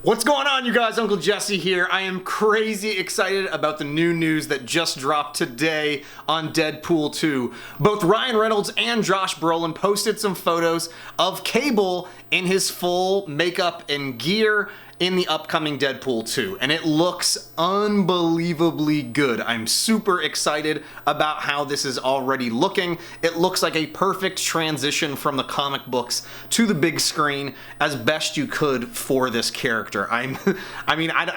What's going on, you guys? Uncle Jesse here. I am crazy excited about the new news that just dropped today on Deadpool 2. Both Ryan Reynolds and Josh Brolin posted some photos of Cable in his full makeup and gear in the upcoming Deadpool 2, and it looks unbelievably good. I'm super excited about how this is already looking. It looks like a perfect transition from the comic books to the big screen as best you could for this character. I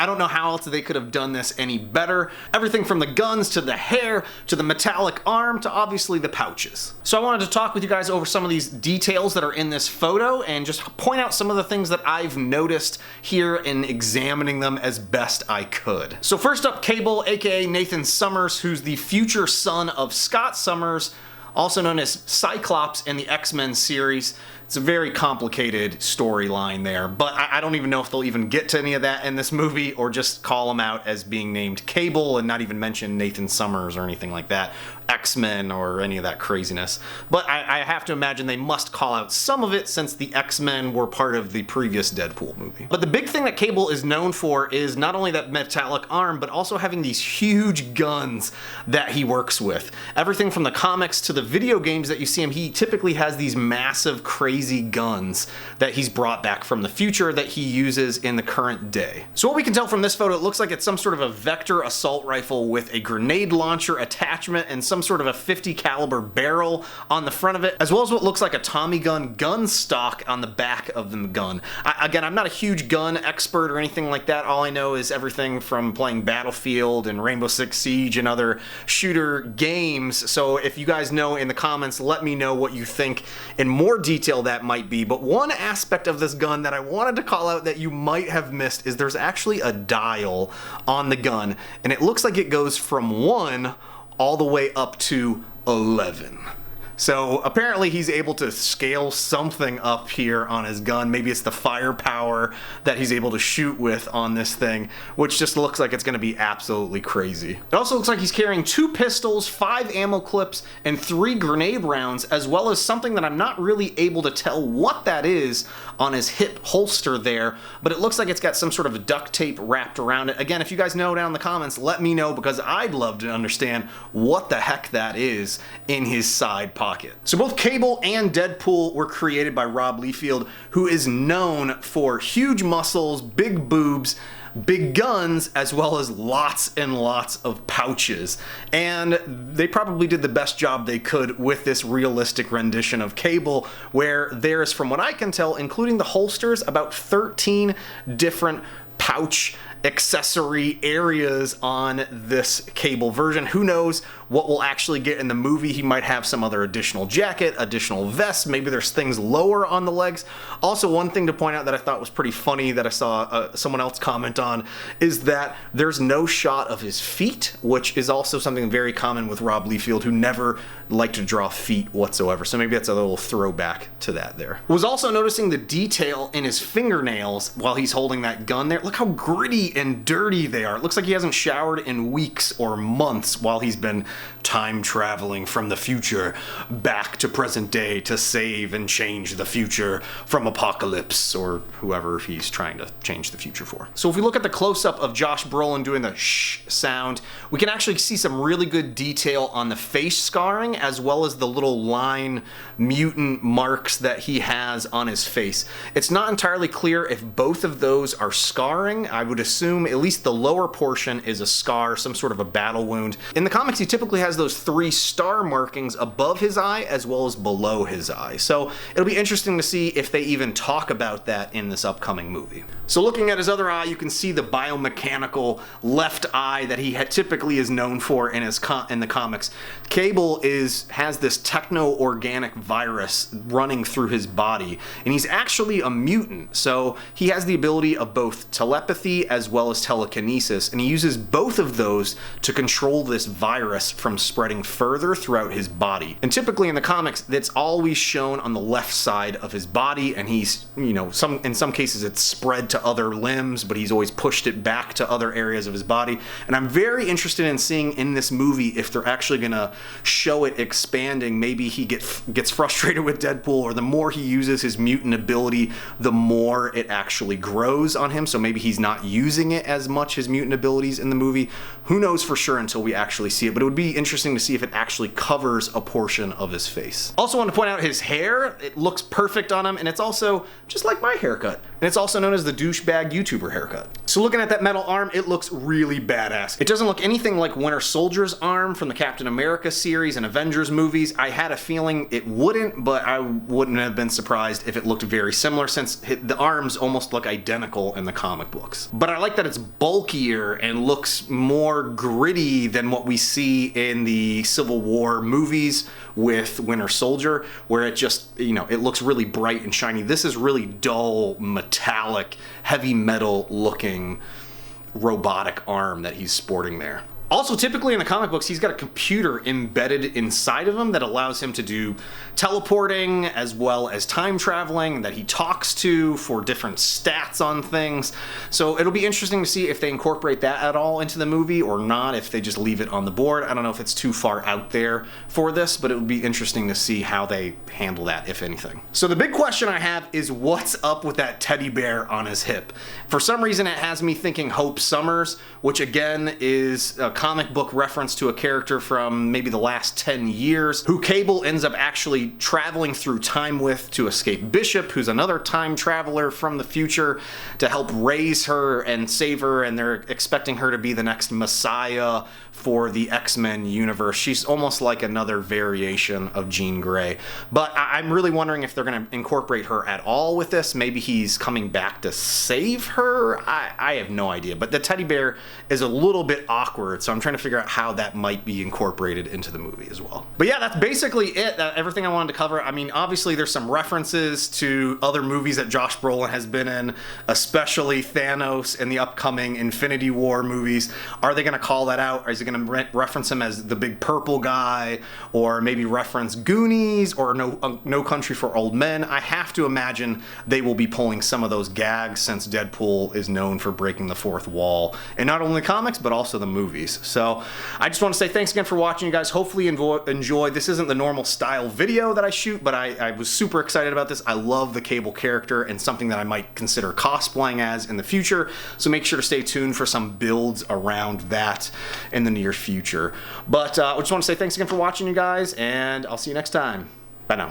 don't know how else they could have done this any better. Everything from the guns to the hair to the metallic arm to obviously the pouches. So I wanted to talk with you guys over some of these details that are in this photo and just point out some of the things that I've noticed here in examining them as best I could. So first up, Cable, aka Nathan Summers, who's the future son of Scott Summers, also known as Cyclops in the X-Men series. It's a very complicated storyline there, but I don't even know if they'll even get to any of that in this movie or just call him out as being named Cable and not even mention Nathan Summers or anything like that, X-Men or any of that craziness. But I have to imagine they must call out some of it since the X-Men were part of the previous Deadpool movie. But the big thing that Cable is known for is not only that metallic arm, but also having these huge guns that he works with. Everything from the comics to the video games that you see him, he typically has these massive, crazy guns that he's brought back from the future that he uses in the current day. So what we can tell from this photo, it looks like it's some sort of a vector assault rifle with a grenade launcher attachment and some sort of a 50 caliber barrel on the front of it, as well as what looks like a Tommy gun stock on the back of the gun. Again, I'm not a huge gun expert or anything like that. All I know is everything from playing Battlefield and Rainbow Six Siege and other shooter games. So if you guys know in the comments, let me know what you think in more detail that might be. But one aspect of this gun that I wanted to call out that you might have missed is there's actually a dial on the gun, and it looks like it goes from 1 all the way up to 11. So apparently he's able to scale something up here on his gun. Maybe it's the firepower that he's able to shoot with on this thing, which just looks like it's going to be absolutely crazy. It also looks like he's carrying 2 pistols, 5 ammo clips, and 3 grenade rounds, as well as something that I'm not really able to tell what that is on his hip holster there, but it looks like it's got some sort of duct tape wrapped around it. Again, if you guys know down in the comments, let me know, because I'd love to understand what the heck that is in his side pocket. So both Cable and Deadpool were created by Rob Liefeld, who is known for huge muscles, big boobs, big guns, as well as lots and lots of pouches. And they probably did the best job they could with this realistic rendition of Cable, where there's, from what I can tell, including the holsters, about 13 different pouch accessory areas on this Cable version. Who knows what we'll actually get in the movie? He might have some other additional jacket, additional vest, maybe there's things lower on the legs. Also, one thing to point out that I thought was pretty funny that I saw someone else comment on is that there's no shot of his feet, which is also something very common with Rob Liefeld, who never liked to draw feet whatsoever. So maybe that's a little throwback to that there. Was also noticing the detail in his fingernails while he's holding that gun there. Look how gritty and dirty they are. It looks like he hasn't showered in weeks or months while he's been time traveling from the future back to present day to save and change the future from Apocalypse or whoever he's trying to change the future for. So if we look at the close-up of Josh Brolin doing the shh sound, we can actually see some really good detail on the face scarring as well as the little line mutant marks that he has on his face. It's not entirely clear if both of those are scarring. I would assume at least the lower portion is a scar, some sort of a battle wound. In the comics, he typically has those 3 star markings above his eye as well as below his eye. So it'll be interesting to see if they even talk about that in this upcoming movie. So looking at his other eye, you can see the biomechanical left eye that he typically is known for in the comics. Cable has this techno-organic virus running through his body, and he's actually a mutant. So he has the ability of both telepathy as well as telekinesis, and he uses both of those to control this virus from spreading further throughout his body. And typically in the comics, that's always shown on the left side of his body, and he's, in some cases it's spread to other limbs, but he's always pushed it back to other areas of his body. And I'm very interested in seeing in this movie if they're actually gonna show it expanding. Maybe he gets frustrated with Deadpool, or the more he uses his mutant ability, the more it actually grows on him. So maybe maybe he's not using it as much, his mutant abilities in the movie. Who knows for sure until we actually see it, but it would be interesting to see if it actually covers a portion of his face. Also want to point out his hair. It looks perfect on him, and it's also just like my haircut. And it's also known as the douchebag YouTuber haircut. So looking at that metal arm, it looks really badass. It doesn't look anything like Winter Soldier's arm from the Captain America series and Avengers movies. I had a feeling it wouldn't, but I wouldn't have been surprised if it looked very similar, since the arms almost look identical in the comic books. But I like that it's bulkier and looks more gritty than what we see in the Civil War movies with Winter Soldier, where it just, you know, it looks really bright and shiny. This is really dull, metallic, heavy metal looking robotic arm that he's sporting there. Also, typically in the comic books, he's got a computer embedded inside of him that allows him to do teleporting as well as time traveling that he talks to for different stats on things. So it'll be interesting to see if they incorporate that at all into the movie or not, if they just leave it on the board. I don't know if it's too far out there for this, but it would be interesting to see how they handle that, if anything. So the big question I have is, what's up with that teddy bear on his hip? For some reason, it has me thinking Hope Summers, which again is a comic book reference to a character from maybe the last 10 years who Cable ends up actually traveling through time with to escape Bishop, who's another time traveler from the future, to help raise her and save her, and they're expecting her to be the next Messiah for the X-Men universe. She's almost like another variation of Jean Grey. But I'm really wondering if they're going to incorporate her at all with this. Maybe he's coming back to save her? I have no idea. But the teddy bear is a little bit awkward, so I'm trying to figure out how that might be incorporated into the movie as well. But yeah, that's basically it. Everything I wanted to cover. I mean, obviously there's some references to other movies that Josh Brolin has been in, especially Thanos in the upcoming Infinity War movies. Are they going to call that out? Or is it going to reference him as the big purple guy, or maybe reference Goonies or No Country for Old Men? I have to imagine they will be pulling some of those gags, since Deadpool is known for breaking the fourth wall in not only the comics but also the movies. So I just want to say thanks again for watching, you guys. Hopefully you enjoyed. This isn't the normal style video that I shoot, but I was super excited about this. I love the Cable character and something that I might consider cosplaying as in the future, so make sure to stay tuned for some builds around that in the near future. But I just want to say thanks again for watching, you guys, and I'll see you next time. Bye now.